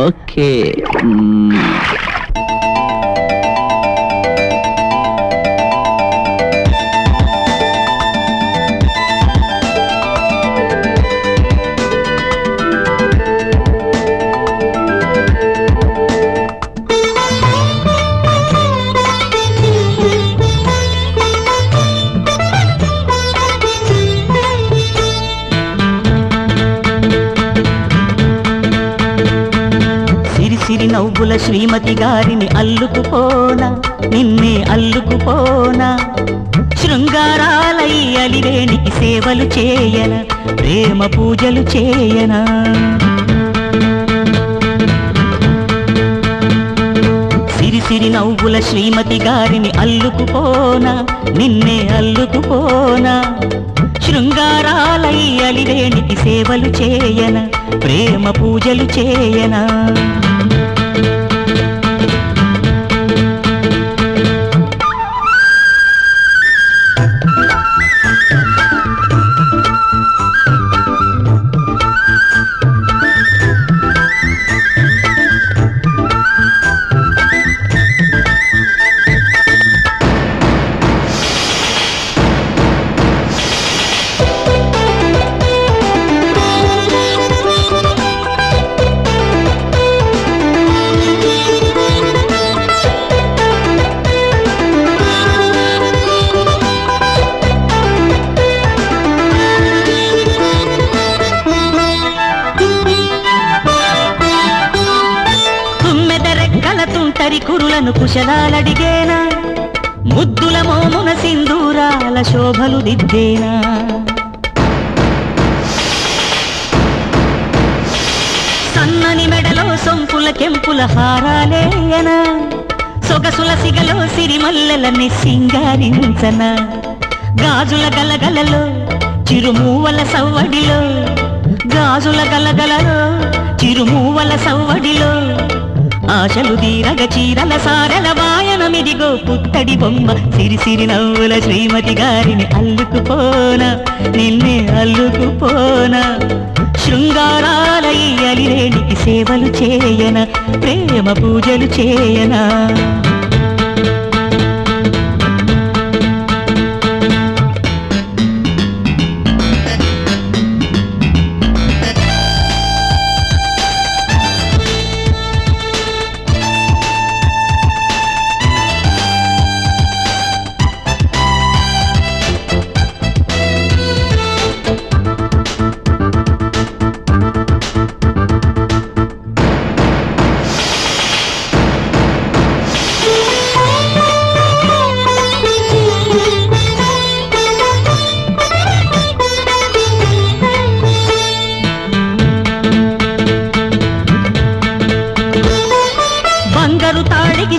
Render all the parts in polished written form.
Okay. సిరి నవ్వుల శ్రీమతి గారిని అల్లుకుపోనా, నిన్నే అల్లుకుపోనా, శృంగారాలై అలివేణికి సేవలు చేయన, ప్రేమ పూజలు చేయనా. సిరి సిరి నవ్వుల శ్రీమతి గారిని అల్లుకుపోనా, నిన్నే అల్లుకుపోనా, శృంగారాలై అలివేణికి సేవలు చేయన, ప్రేమ పూజలు చేయనా. కురులను కుశలాలడిగేనా, ముద్దుల మోమున సింధూరాల శోభలు దిద్దేనా. సన్నని మెడలో సొంపుల కెంపుల హారాలేయనా, సొగసుల సిగలో సిరిమల్లెలని సింగారించనా. గాజుల గలగలలో చిరుమూవల సవ్వడిలో, గాజుల గలగలలో చిరుమూవల సవ్వడిలో, ఆశలు తీరగ చీరల సారల వాయనమిదిగో పుత్తడి బొమ్మ. సిరి సిరి నవ్వుల శ్రీమతి గారిని అల్లుకుపోనా, నిన్నే అల్లుకుపోనా, శృంగారాలై అలివేణికి సేవలు చేయన, ప్రేమ పూజలు చేయనా.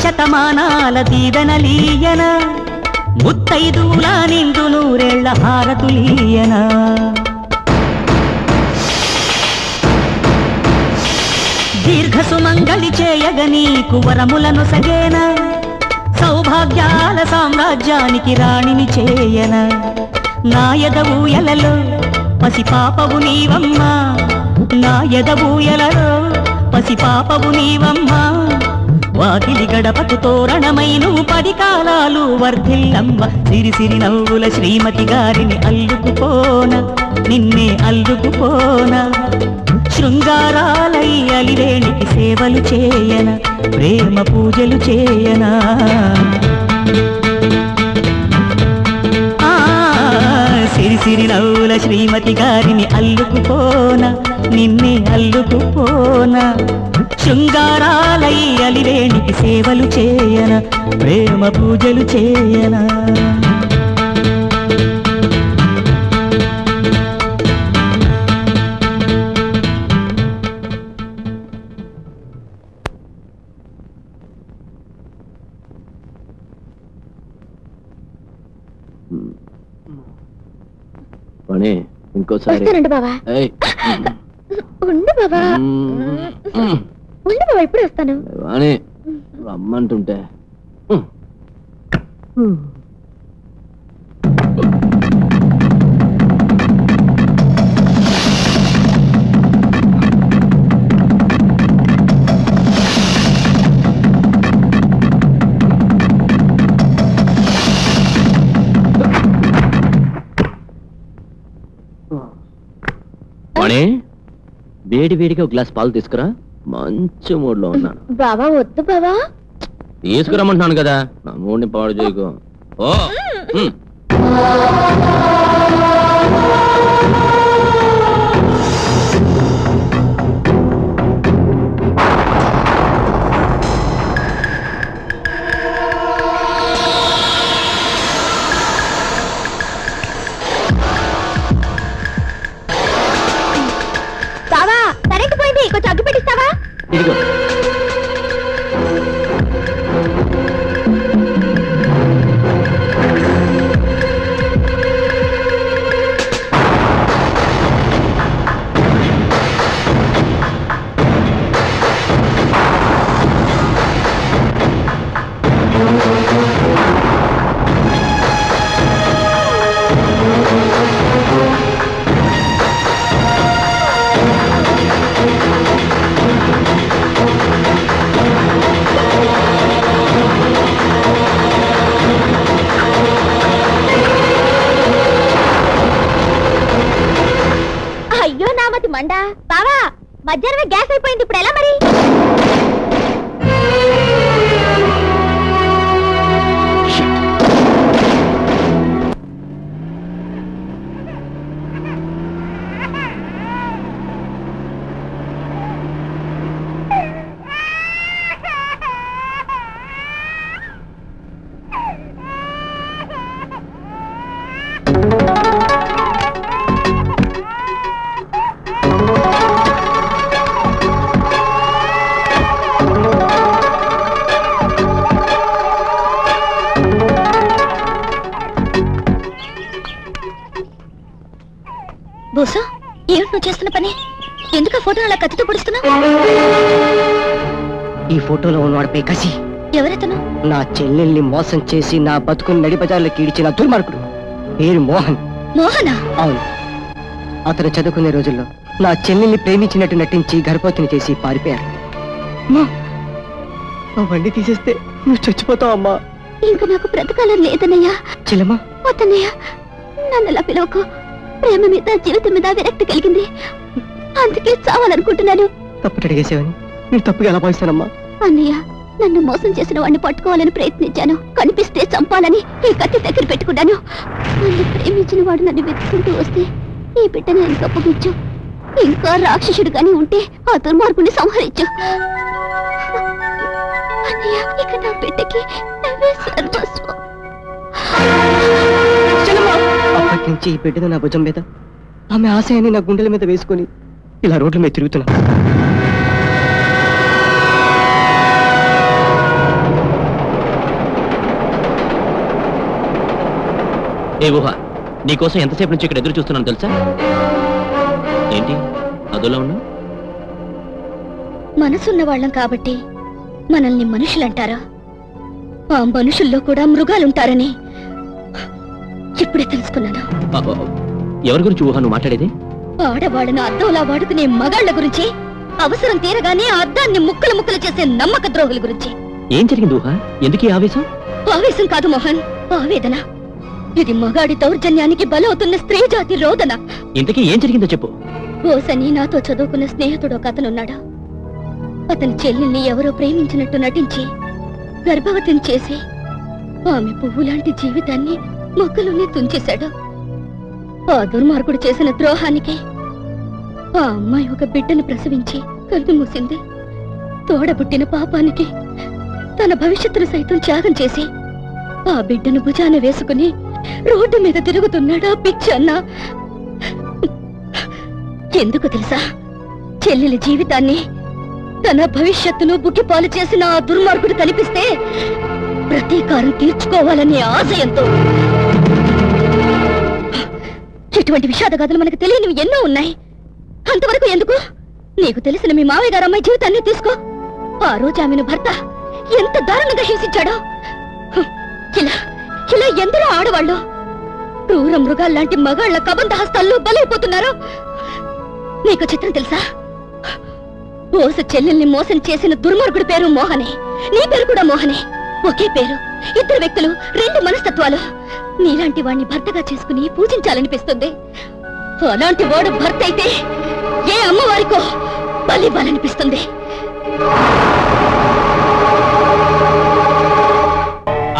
శతమానాల దీవెనలీయన, ముత్తైదులా నిండు నూరేళ్ల హారతులీయన. దీర్ఘ సుమంగళి చేయగ నీకు వరములను సగేన, సౌభాగ్యాల సామ్రాజ్యానికి రాణిని చేయన. నా ఎదవూయలలో పసిపాపవు నీవమ్మా, నా ఎదవూయలలో పసిపాపవు నీవమ్మా. వాకిలి గడపకు తోరణమై నువ్వు 10 కాలాలు వర్ధిల్లమ్మ. సిరి సిరి నవ్వుల శ్రీమతి గారిని అల్లుకుపోనా, నిన్నే అల్లుకుపోనా, శృంగారాలై అలివేణికి సేవలు చేయన, ప్రేమ పూజలు చేయనా. సిరి సిరి నవ్వుల శ్రీమతి గారిని అల్లుకుపోనా, నిన్నే అల్లుకుపోనా, శృంగారాలై అలివేణికి సేవలు చేయన, ప్రేమ పూజలు చేయనా. పని ఇంకోసారి బాబా, ఉండు బాబా, ఉండు బాబా, ఇప్పుడు వస్తాను అని రమ్మంటుంటే. పని వేడి వేడిగా ఒక గ్లాస్ పాలు తీసుకురా. మంచి మూడ్ లో ఉన్నాను. బావా వద్దు బావా. తీసుకురమ్మంటున్నాను కదా, నా మూడ్ని పాడు చేయకు. ఓ బావా కరెంట్ పోయింది, కొంచెం అగ్గి పెట్టిస్తావా? ఇదిగో. అయ్యో నామతి మండ. బావా మధ్యాహ్నమే గ్యాస్ అయిపోయింది, ఇప్పుడు ఎలా మరి? బోసు, ఏమిటి నువ్వు చేస్తున్న పని? ఎందుకు ఆ ఫోటో అలా కత్తితో పొడుస్తున్నావు? ఈ ఫోటోలో ఉన్నవాడిపై కసి. ఎవరెతను? నా చెల్లెల్ని మోసం చేసి నా బతుకుని నడిబజార్లోకి ఈడ్చిన దుర్మార్గుడు. పేరు మోహన్. మోహనా? అవును. అతను చదువుకునే రోజుల్లో నా చెల్లెల్ని ప్రేమించినట్టు నటించి గర్భవతిని చేసి పారిపోయారు. అవన్నీ తీసేస్తే నువ్వు చచ్చిపోతావు అమ్మా. ఇంకా నాకు బ్రతకాలని లేదన్నయ్యా. చెల్లెమ్మా, వద్దన్నయ్యా, నన్ను అలా పిలవకు. ప్రేమ మీద జీవితం మీద విరక్తి కలిగింది, అందుకే చావాలనుకుంటున్నాను. తప్పటి అడిగేసేవని నేను తప్పుగా ఎలా భావిస్తానమ్మా? అన్నయ్య, నన్ను మోసం చేసిన వాడిని పట్టుకోవాలని ప్రయత్నించాను. కనిపిస్తే చంపాలని ఈ కత్తి దగ్గర పెట్టుకున్నాను. నన్ను ప్రేమించిన వాడు నన్ను వెతుకుంటూ వస్తే ఈ బిడ్డని ఆయనకు అప్పగించు. ఇంకా రాక్షసుడుగానే ఉంటే ఆ దుర్మార్గుని సంహరించు. అన్నయ్య, ఇక నా బిడ్డకి నువ్వే సర్వస్వం. అప్పటి నుంచి ఈ బిడ్డను నా భుజం మీద, ఆమె ఆశయాన్ని నా గుండెల మీద వేసుకొని ఇలా రోడ్ల మీద తిరుగుతున్నా. ఏ ఊహ, నీకోసం ఎంతసేపు నుంచి ఇక్కడ ఎదురు చూస్తున్నాను తెలుసా? ఏంటి అదోలా ఉన్నా? మనసున్న వాళ్ళం కాబట్టి మనల్ని మనుషులంటారా? ఆ మనుషుల్లో కూడా మృగాలుంటారని ఇప్పుడే తెలుసుకున్నాను. ఎవరి గురించి ఊహ నువ్వు మాట్లాడేది? ఆడవాళ్ళను అద్దంలా వాడుకునే మగాళ్ల గురించి, అవసరం తీరగానే ఆ అద్దాన్ని ముక్కలు ముక్కలు చేసే నమ్మక ద్రోహుల గురించి. ఏం జరిగింది ఊహ? ఎందుకు ఈ ఆవేశం? ఆవేశం కాదు మోహన్, ఆవేదన. ఇది మగాడి దౌర్జన్యానికి బలవుతున్న స్త్రీ జాతి రోదన. ఇంతకీ ఏం జరిగిందో చెప్పు. ఓసని నాతో చదువుకున్న స్నేహితుడు ఒక అతనున్నాడు. అతని చెల్లెల్ని ఎవరో ప్రేమించినట్టు నటించి గర్భవతిని చేసి ఆమె పువ్వు లాంటి జీవితాన్ని మొక్కలోనే తుంచేశాడు. ఆ దుర్మార్గుడు చేసిన ద్రోహానికి ఆ అమ్మాయి ఒక బిడ్డను ప్రసవించి కన్ను మూసింది. తోడబుట్టిన పాపానికి తన భవిష్యత్తును సైతం త్యాగం చేసి ఆ బిడ్డను భుజాన వేసుకుని రోడ్డు మీద తిరుగుతున్నాడా పిచ్చి అన్నా. ఎందుకు తెలుసా? చెల్లెలి జీవితాన్ని, తన భవిష్యత్తును బుక్కిపాలు చేసిన ఆ దుర్మార్గుడు కనిపిస్తే ప్రతీకారం తీర్చుకోవాలనే ఆశయంతో. ఇటువంటి విషాద గాథలు మనకు తెలియనివి ఎన్నో ఉన్నాయి. అంతవరకు ఎందుకు? నీకు తెలిసిన మీ మావయ్య గారు అమ్మాయి జీవితాన్ని తీసుకో. ఆ రోజు ఆమెను భర్త ఎంత దారుణంగా హింసించాడో. ఇలా ఇలా ఎందరో ఆడవాళ్ళు క్రూర మృగాల్లాంటి మగాళ్ల కబంధ హస్తాల్లో బలైపోతున్నారు. నీకు చిత్రం తెలుసా? ఓస చెల్లెల్ని మోసం చేసిన దుర్మార్గుడి పేరు మోహనే, నీ పేరు కూడా మోహనే. ఒకే పేరు, ఇద్దరు వ్యక్తులు, రెండు మనస్తత్వాలు. నీలాంటి వాణ్ణి భర్తగా చేసుకుని పూజించాలనిపిస్తుంది. అలాంటి వాడు భర్త అయితే ఏ అమ్మవారికో బలివ్వాలనిపిస్తుంది.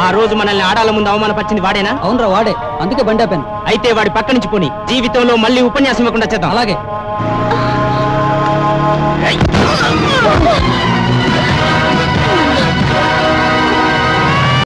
ఆ రోజు మనల్ని ఆడాల ముందు అవమానపరిచింది వాడేనా? అవునరా వాడే, అందుకే బండి ఆపాను. అయితే వాడి పక్క నుంచి పోని, జీవితంలో మళ్ళీ ఉపన్యాసం ఇవ్వకుండా చేద్దాం. అలాగే.